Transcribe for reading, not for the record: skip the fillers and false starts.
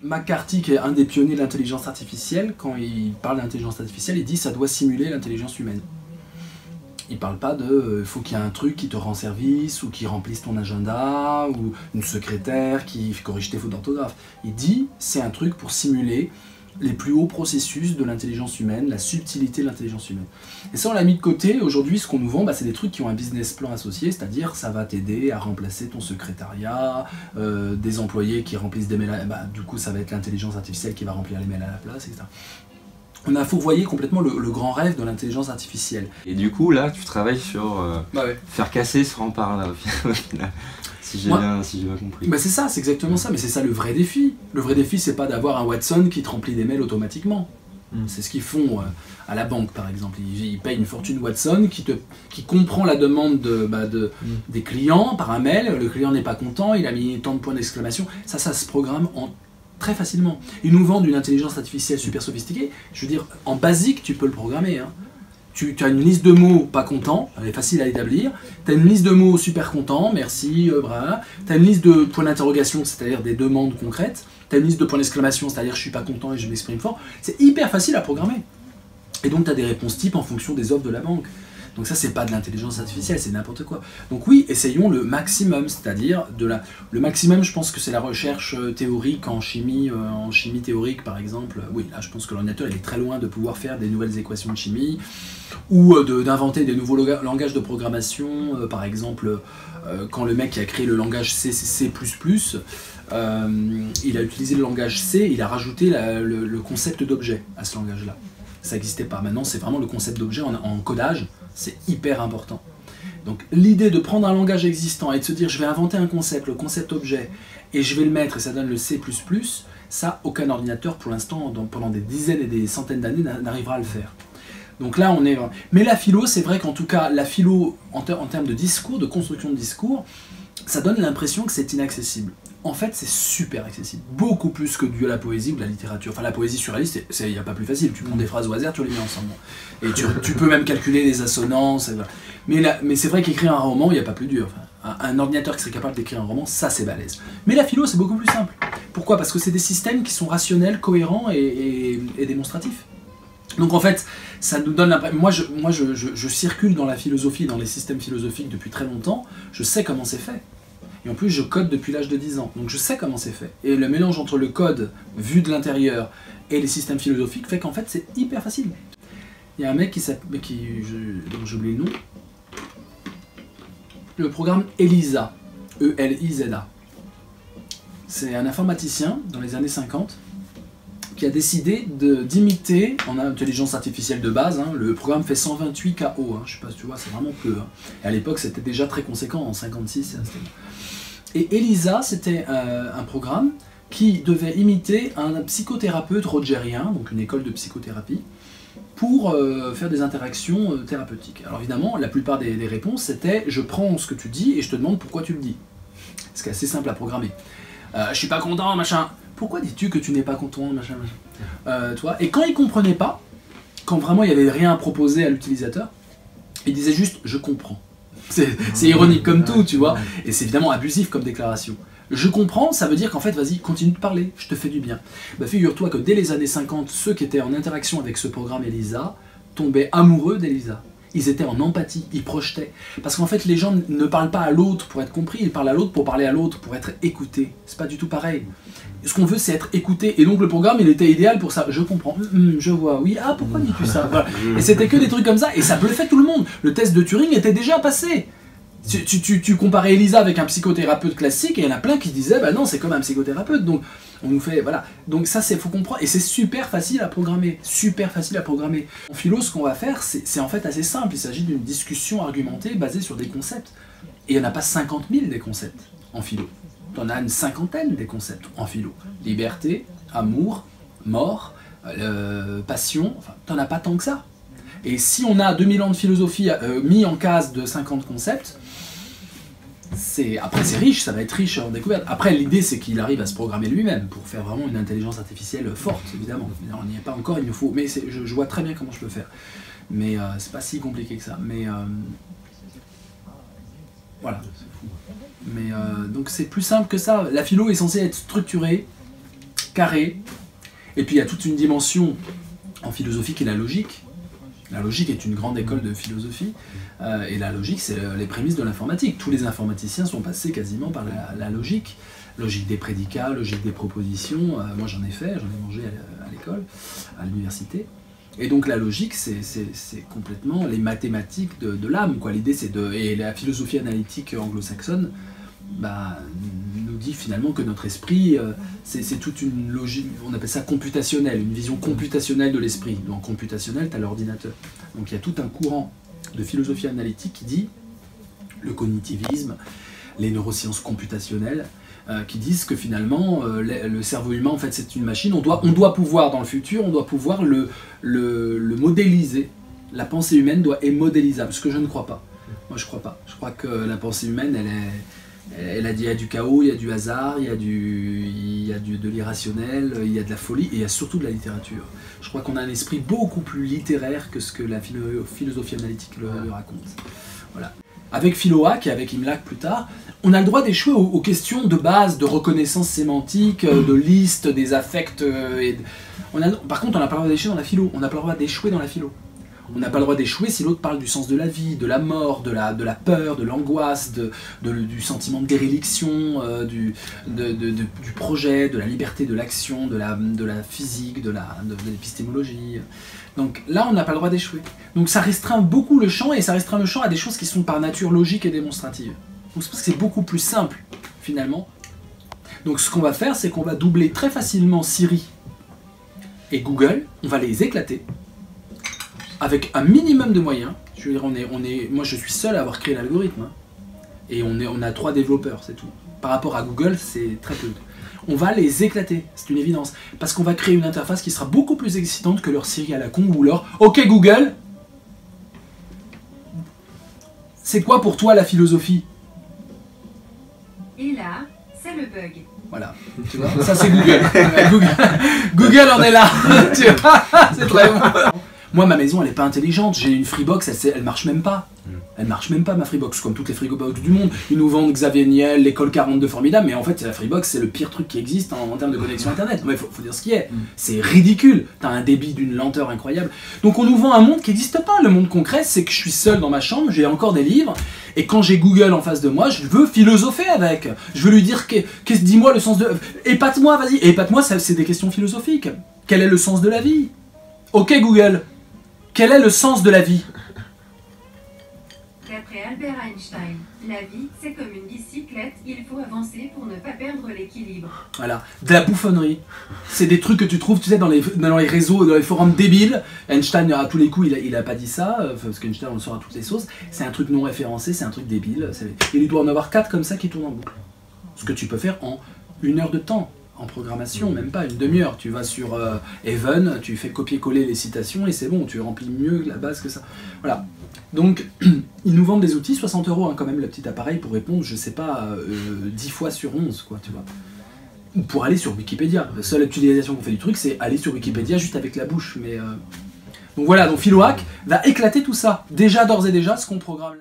McCarthy, qui est un des pionniers de l'intelligence artificielle, quand il parle d'intelligence artificielle, il dit que ça doit simuler l'intelligence humaine. Il parle pas de faut qu'il y ait un truc qui te rend service, ou qui remplisse ton agenda, ou une secrétaire qui corrige tes fautes d'orthographe. Il dit c'est un truc pour simuler les plus hauts processus de l'intelligence humaine, la subtilité de l'intelligence humaine. Et ça, on l'a mis de côté. Aujourd'hui, ce qu'on nous vend, c'est des trucs qui ont un business plan associé, c'est-à-dire ça va t'aider à remplacer ton secrétariat, des employés qui remplissent des mails, du coup, ça va être l'intelligence artificielle qui va remplir les mails à la place, etc. On a fourvoyé complètement le grand rêve de l'intelligence artificielle. Et du coup, là, tu travailles sur faire casser ce rempart-là, au final. Si j'ai bien compris. C'est ça, c'est exactement ça, mais c'est ça le vrai défi. Le vrai défi, c'est pas d'avoir un Watson qui te remplit des mails automatiquement. C'est ce qu'ils font à la banque, par exemple. Ils payent une fortune Watson qui comprend la demande des clients par un mail. Le client n'est pas content, il a mis tant de points d'exclamation. Ça se programme très facilement. Ils nous vendent une intelligence artificielle super sophistiquée. Je veux dire, en basique, tu peux le programmer. Tu as une liste de mots pas contents, elle est facile à établir. Tu as une liste de mots super contents, merci, bravo. Tu as une liste de points d'interrogation, c'est-à-dire des demandes concrètes. Tu as une liste de points d'exclamation, c'est-à-dire je suis pas content et je m'exprime fort. C'est hyper facile à programmer. Et donc tu as des réponses types en fonction des offres de la banque. Donc ça, c'est pas de l'intelligence artificielle, c'est n'importe quoi. Donc oui, essayons le maximum, c'est-à-dire le maximum, je pense que c'est la recherche théorique en chimie théorique, par exemple. Oui, là, je pense que l'ordinateur, il est très loin de pouvoir faire des nouvelles équations de chimie, ou d'inventer des nouveaux langages de programmation, par exemple, quand le mec qui a créé le langage C++, il a utilisé le langage C, il a rajouté le concept d'objet à ce langage-là. Ça n'existait pas. Maintenant, c'est vraiment le concept d'objet en codage, c'est hyper important. Donc l'idée de prendre un langage existant et de se dire je vais inventer un concept, le concept objet, et je vais le mettre et ça donne le C++, ça, aucun ordinateur pour l'instant, pendant des dizaines et des centaines d'années, n'arrivera à le faire. Donc là, on est... Mais la philo, c'est vrai qu'en tout cas, la philo, en termes de discours, de construction de discours, ça donne l'impression que c'est inaccessible. En fait, c'est super accessible. Beaucoup plus que de la poésie ou de la littérature. Enfin, la poésie surréaliste, il n'y a pas plus facile. Tu prends des phrases au hasard, tu les mets ensemble. Et tu peux même calculer les assonances. Et voilà. Mais c'est vrai qu'écrire un roman, il n'y a pas plus dur. Enfin, un ordinateur qui serait capable d'écrire un roman, ça, c'est balèze. Mais la philo, c'est beaucoup plus simple. Pourquoi ? Parce que c'est des systèmes qui sont rationnels, cohérents et démonstratifs. Donc en fait, ça nous donne l'impression... Moi, je circule dans la philosophie, dans les systèmes philosophiques depuis très longtemps. Je sais comment c'est fait. Et en plus, je code depuis l'âge de 10 ans, donc je sais comment c'est fait. Et le mélange entre le code vu de l'intérieur et les systèmes philosophiques fait qu'en fait, c'est hyper facile. Il y a un mec dont j'ai oublié le nom, le programme ELIZA, E-L-I-Z-A. C'est un informaticien dans les années 50 qui a décidé d'imiter, en intelligence artificielle de base, le programme fait 128 KO, je sais pas si tu vois, c'est vraiment peu. Et à l'époque, c'était déjà très conséquent, en 56. Et ELIZA, c'était un programme qui devait imiter un psychothérapeute rogérien, donc une école de psychothérapie, pour faire des interactions thérapeutiques. Alors évidemment, la plupart des réponses, c'était « je prends ce que tu dis et je te demande pourquoi tu le dis ». Ce qui est assez simple à programmer. Je suis pas content, machin. Pourquoi dis-tu que tu n'es pas content, machin, Et quand il comprenait pas, quand vraiment il n'y avait rien à proposer à l'utilisateur, il disait juste « je comprends ». C'est ironique comme tout, tu vois, et c'est évidemment abusif comme déclaration. Je comprends, ça veut dire qu'en fait, vas-y, continue de parler, je te fais du bien. Figure-toi que dès les années 50, ceux qui étaient en interaction avec ce programme ELIZA tombaient amoureux d'ELIZA. Ils étaient en empathie, ils projetaient. Parce qu'en fait, les gens ne parlent pas à l'autre pour être compris, ils parlent à l'autre pour parler à l'autre, pour être écoutés. C'est pas du tout pareil. Ce qu'on veut, c'est être écouté. Et donc le programme, il était idéal pour ça. Je comprends, je vois, oui, ah, pourquoi dis-tu ça, voilà. Et c'était que des trucs comme ça, et ça bluffait tout le monde. Le test de Turing était déjà passé. Tu comparais ELIZA avec un psychothérapeute classique, et il y en a plein qui disaient, bah non, c'est comme un psychothérapeute, donc on nous fait, voilà. Donc ça, faut comprendre, et c'est super facile à programmer, super facile à programmer. En philo, ce qu'on va faire, c'est en fait assez simple, il s'agit d'une discussion argumentée basée sur des concepts. Et il n'y en a pas 50 000 des concepts en philo. T'en as une cinquantaine des concepts en philo. Liberté, amour, mort, passion, enfin, t'en as pas tant que ça. Et si on a 2000 ans de philosophie mis en case de 50 concepts, après c'est riche, ça va être riche en découverte. Après l'idée c'est qu'il arrive à se programmer lui-même pour faire vraiment une intelligence artificielle forte, évidemment. On n'y est pas encore, il nous faut, mais je vois très bien comment je peux faire. Mais c'est pas si compliqué que ça. Mais voilà. Mais donc c'est plus simple que ça. La philo est censée être structurée, carré. Et puis il y a toute une dimension en philosophie qui est la logique. La logique est une grande école de philosophie, et la logique, c'est les prémices de l'informatique. Tous les informaticiens sont passés quasiment par la logique. Logique des prédicats, logique des propositions. Moi j'en ai fait, j'en ai mangé à l'école, à l'université. Et donc la logique, c'est complètement les mathématiques de l'âme, quoi. L'idée, c'est de... Et la philosophie analytique anglo-saxonne nous dit finalement que notre esprit, c'est toute une logique, on appelle ça computationnelle, une vision computationnelle de l'esprit. Donc computationnel, tu as l'ordinateur. Donc il y a tout un courant de philosophie analytique qui dit le cognitivisme, les neurosciences computationnelles, qui disent que finalement le cerveau humain, en fait, c'est une machine. On doit pouvoir, dans le futur, on doit pouvoir le modéliser. La pensée humaine est modélisable, ce que je ne crois pas. Moi, je crois pas. Je crois que la pensée humaine, il y a du chaos, il y a du hasard, il y a de l'irrationnel, il y a de la folie, et il y a surtout de la littérature. Je crois qu'on a un esprit beaucoup plus littéraire que ce que la philosophie analytique le raconte. Voilà. Avec Philohack et avec Imlac plus tard, on a le droit d'échouer aux questions de base, de reconnaissance sémantique, de liste des affects. Par contre, on n'a pas le droit d'échouer dans la philo. On n'a pas le droit d'échouer dans la philo. On n'a pas le droit d'échouer si l'autre parle du sens de la vie, de la mort, de la peur, de l'angoisse, du sentiment de déréliction, du projet, de la liberté de l'action, de la physique, de l'épistémologie. Donc là, on n'a pas le droit d'échouer. Donc ça restreint beaucoup le champ, et ça restreint le champ à des choses qui sont par nature logiques et démonstratives. Donc c'est parce que c'est beaucoup plus simple, finalement. Donc ce qu'on va faire, c'est qu'on va doubler très facilement Siri et Google, on va les éclater, avec un minimum de moyens. Je veux dire, moi je suis seul à avoir créé l'algorithme, hein. Et on a 3 développeurs, c'est tout. Par rapport à Google, c'est très peu. On va les éclater, c'est une évidence. Parce qu'on va créer une interface qui sera beaucoup plus excitante que leur Siri à la con ou leur « Ok Google, c'est quoi pour toi la philosophie ?» Et là, c'est le bug. Voilà, tu vois, ça c'est Google. Google en est là, tu vois, c'est très bon. Moi, ma maison, elle n'est pas intelligente. J'ai une Freebox, elle marche même pas. Elle marche même pas, ma Freebox, comme toutes les Freebox du monde. Ils nous vendent Xavier Niel, l'école 42 formidable, mais en fait, la Freebox, c'est le pire truc qui existe en termes de connexion Internet. Mais faut dire ce qui est. C'est ridicule. T'as un débit d'une lenteur incroyable. Donc, on nous vend un monde qui n'existe pas. Le monde concret, c'est que je suis seul dans ma chambre, j'ai encore des livres, et quand j'ai Google en face de moi, je veux philosopher avec. Je veux lui dire, dis-moi le sens de... Épate-moi, vas-y. Épate-moi, c'est des questions philosophiques. Quel est le sens de la vie? Ok, Google. Quel est le sens de la vie? D'après Albert Einstein, la vie, c'est comme une bicyclette, il faut avancer pour ne pas perdre l'équilibre. Voilà, de la bouffonnerie. C'est des trucs que tu trouves, tu sais, dans les réseaux, dans les forums débiles. Einstein, à tous les coups, il a pas dit ça, parce qu'Einstein, on le sort à toutes les sauces. C'est un truc non référencé, c'est un truc débile. Il doit en avoir 4 comme ça qui tournent en boucle. Ce que tu peux faire en 1 heure de temps. En programmation, même pas une demi-heure. Tu vas sur Even, tu fais copier-coller les citations et c'est bon, tu remplis mieux la base que ça. Voilà. Donc, ils nous vendent des outils, 60 € hein, quand même, le petit appareil pour répondre, je sais pas, 10 fois sur 11, quoi, tu vois. Ou pour aller sur Wikipédia. La seule utilisation qu'on fait du truc, c'est aller sur Wikipédia juste avec la bouche. Mais donc voilà, donc Philohack va éclater tout ça. Déjà, d'ores et déjà, ce qu'on programme là.